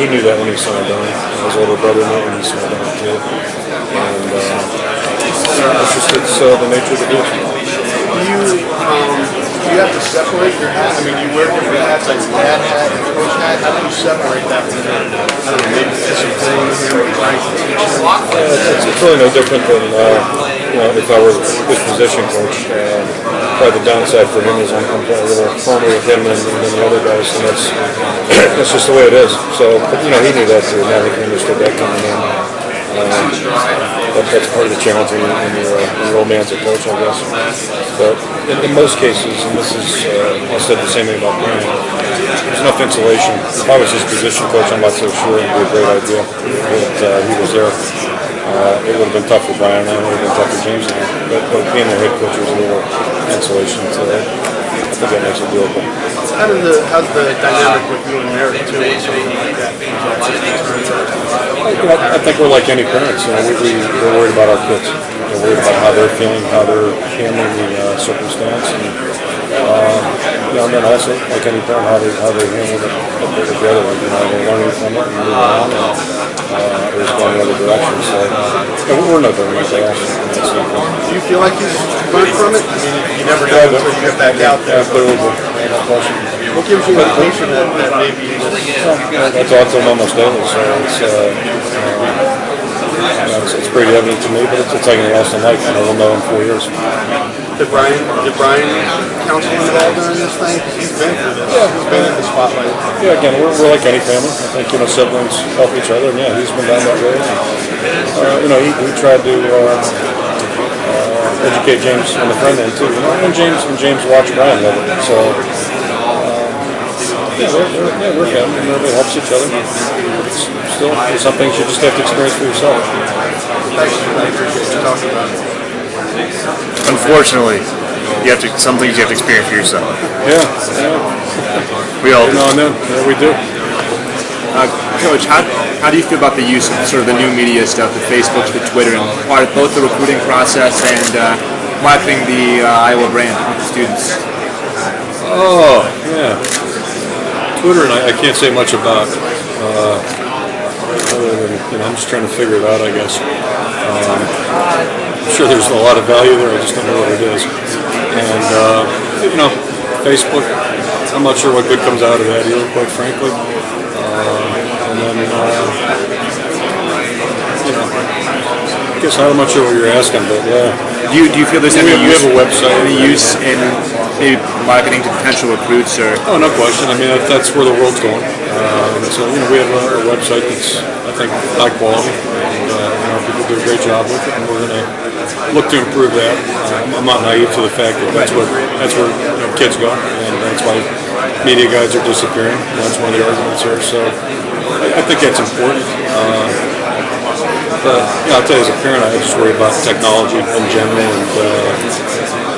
he knew that when he signed on. His older brother knew when he signed on too. And it's the nature of the deal. Do you have to separate your hats? I mean, you wear different hats, like dad hat and coach hat. How do you separate that from I don't know, maybe discipline him or trying to teach him? It's really no different than if I were his position coach. Probably the downside for him is I'm a little firmer with him than the other guys, and that's just the way it is. So, but, he knew that too. Now he understood that coming in. That's part of the challenge when your old man's a coach, I guess. But in most cases, and this is, I said the same thing about Brian, there's enough insulation. If I was his position coach, I'm not so sure it would be a great idea that he was there. It would have been tough for Brian and it would have been tough for James and but being their head coach was a little insulation, so I think that makes it doable. How's the dynamic with you and Eric too, or something like that? I think we're like any parents. We're worried about our kids. We're worried about how they're feeling, how they're handling the circumstance, and then also like any parent, how they handle it together. They're learning from it and moving on, and or it's going the other direction. So we're no different like that. Do you feel like he's learned from it? I mean, you never know until you get back out there. Absolutely. What gives you an indication that maybe that's also almost daily, so it's pretty evident to me, but it's like anything else in life. We'll know in 4 years. Did Brian counsel him at all during this thing? He's been through this. Yeah. He's been in the spotlight. Yeah, again, we're like any family. I think siblings help each other, and he's been down that road. He tried to educate James on the front end too. And James watched Brian love it. So we're family. Everybody helps each other. Still, some things you just have to experience for yourself. Thanks. I appreciate you talking about it. Unfortunately, some things you have to experience for yourself. Yeah. We all do. We do. Coach, how do you feel about the use of sort of the new media stuff, the Facebook, the Twitter, and part of both the recruiting process and marketing the Iowa brand with the students? Oh, yeah. Twitter, and I can't say much about. Other than, I'm just trying to figure it out, I guess. I'm sure there's a lot of value there. I just don't know what it is. And Facebook, I'm not sure what good comes out of that either, quite frankly. And then, I guess I'm not sure what you're asking, but do you feel there's any use? We have a website. Any use in maybe marketing to potential recruits or? Oh, no question. I mean, that's where the world's going. So we have a website that's, I think, high quality, and people do a great job with it, and we're going to look to improve that. I'm not naive to the fact that that's where kids go, and that's why media guides are disappearing. That's one of the arguments here. So I think that's important. But I'll tell you, as a parent, I just worry about technology in general, and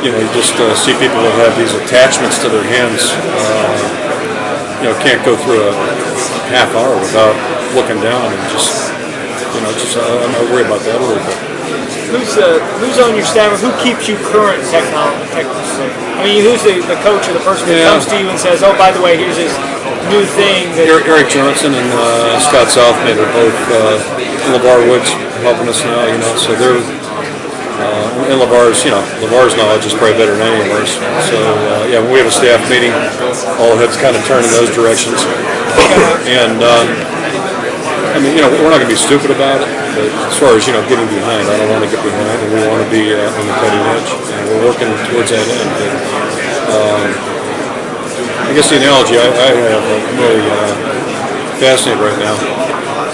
you just see people that have these attachments to their hands. Can't go through a half hour without looking down and I worry about that a little bit. Who's on your staff? Who keeps you current technically? I mean, who's the coach or the person that comes to you and says, "Oh, by the way, here's this new thing"? Eric Johnson and Scott Southman are both LeVar Woods helping us now. So they're. And LeVar's knowledge is probably better than any of ours. So, when we have a staff meeting, all heads kind of turn in those directions. And, we're not going to be stupid about it. But as far as, getting behind, I don't want to get behind, and we want to be on the cutting edge. And we're working towards that end. But, I guess the analogy I have, I'm really fascinated right now.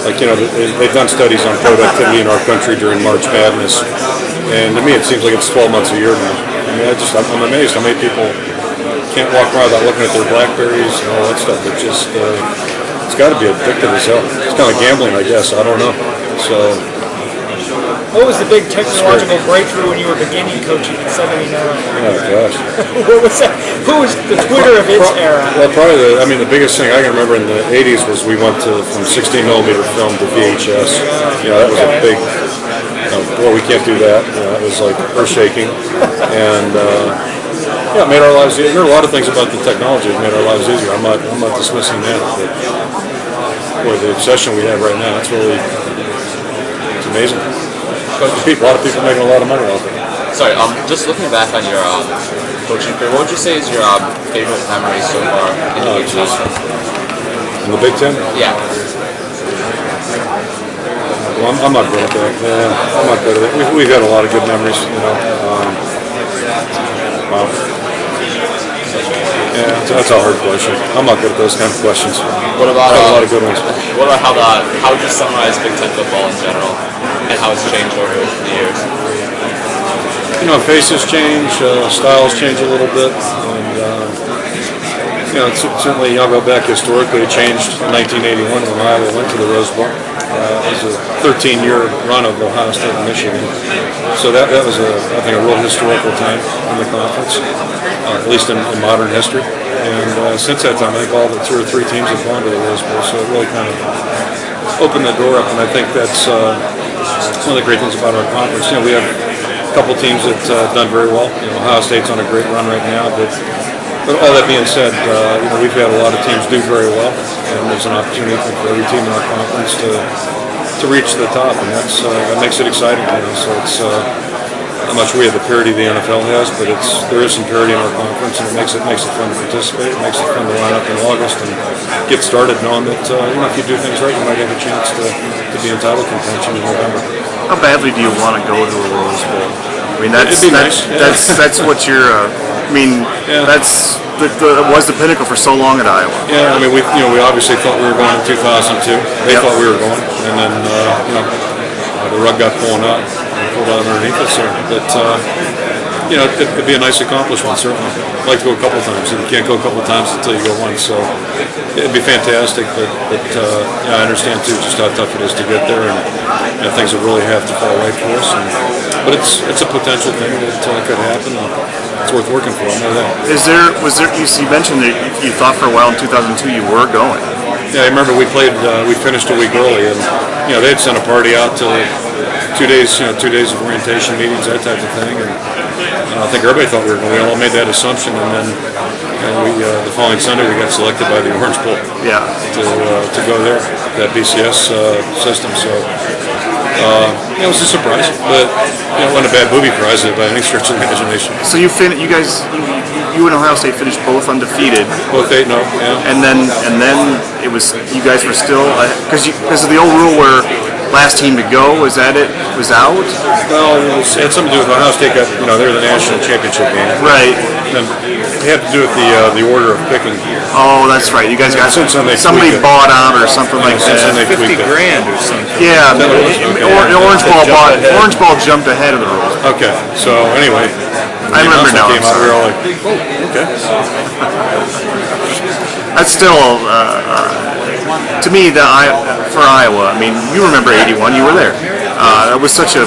Like, they've done studies on productivity in our country during March Madness. And to me, it seems like it's 12 months a year now. I mean, I'm amazed how many people can't walk around without looking at their BlackBerries and all that stuff. It just, it's got to be addictive as hell. It's kind of gambling, I guess. I don't know. So, what was the big technological breakthrough when you were beginning coaching in '79? Oh gosh. What was that? Who was the Twitter of its era? Well, probably the biggest thing I can remember in the '80s was we went from 16mm film to VHS. That was a big. Boy, we can't do that. It was like earth-shaking, and it made our lives easier. There are a lot of things about the technology that made our lives easier. I'm not dismissing that. But, boy, the obsession we have right now, it's really, it's amazing. A lot of people making a lot of money out there. Sorry, just looking back on your coaching career, what would you say is your favorite memory so far in the Big Ten? In the Big Ten? Yeah. Well, I'm not good at that. Yeah, I'm not good at it. We've had a lot of good memories, you know. Wow. Yeah, that's a hard question. I'm not good at those kind of questions. What about a lot of good ones? What about how would you summarize Big Ten football in general and how it's changed over the years? You know, faces change, styles change a little bit, and you know, certainly I'll go back historically. It changed in 1981 when Iowa went to the Rose Bowl. It was a 13-year run of Ohio State and Michigan, so that was I think a real historical time in the conference, at least in modern history. And since that time, I think all but 2 or 3 teams have gone to the Rose Bowl, so it really kind of opened the door up. And I think that's one of the great things about our conference. You know, we have a couple teams that have done very well. You know, Ohio State's on a great run right now, but all that being said, you know, we've had a lot of teams do very well, and there's an opportunity for every team in our conference to reach the top, and that makes it exciting. You know, so it's I'm not sure we have the parity the NFL has, but there is some parity in our conference, and it makes it fun to participate. It makes it fun to line up in August and get started, knowing that you know, if you do things right, you might have a chance to be in title contention in November. How badly do you want to go to a Rose Bowl? I mean, It'd be nice. that's what you're. I mean, that's was the pinnacle for so long at Iowa. Yeah, I mean, we obviously thought we were going in 2002. They thought we were going, and then you know, the rug got pulled out underneath us there. But you know, it'd be a nice accomplishment, certainly. I'd like to go a couple of times. You can't go a couple of times until you go once, so it'd be fantastic. But yeah, I understand too just how tough it is to get there, and you know, things that really have to fall right for us. But it's a potential thing that could happen. It's worth working for. I know that. Was there? You mentioned that you thought for a while in 2002 you were going. Yeah, I remember we finished a week early, and you know, they'd sent a party out to 2 days, you know, 2 days of orientation meetings, that type of thing, and I think everybody thought we were going. We all made that assumption, and then you know, the following Sunday we got selected by the Orange Bowl. Yeah. To go there, that BCS system. So it was a surprise, but it wasn't a bad movie prize by any stretch of the imagination. So you and Ohio State finished both undefeated. Both 8-0, yeah. And then it was you guys were still because of the old rule where last team to go was out. Well, it had something to do with Ohio State got, you know, they're the national championship game. Right. And it had to do with the order of picking. Oh, that's right. You guys got somebody bought out or something like that. $50,000 or something. Yeah, Orange Ball jumped ahead of the rules. Okay, so anyway, I remember now. Came out, we were all like, oh, okay. That's still to me for Iowa. I mean, you remember '81. You were there. It was such a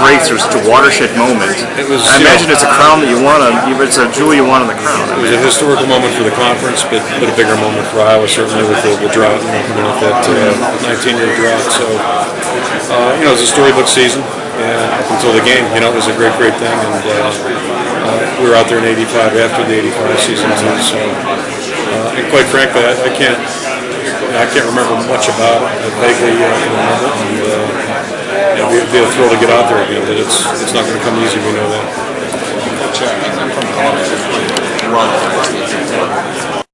breakthrough, such a watershed moment. It was. I imagine it's a crown that you want on. It's a jewel you want on the crown. It was a historical moment for the conference, but a bigger moment for Iowa, certainly with the drought, you know, coming off that 19-year drought. So, you know, it was a storybook season, and up until the game, you know, it was a great thing. And we were out there in '85 after the '85 season too. So, and quite frankly, I can't remember much about it. I vaguely remember it. And, it'd be a thrill to get out there again, but it's not going to come easy, we know that.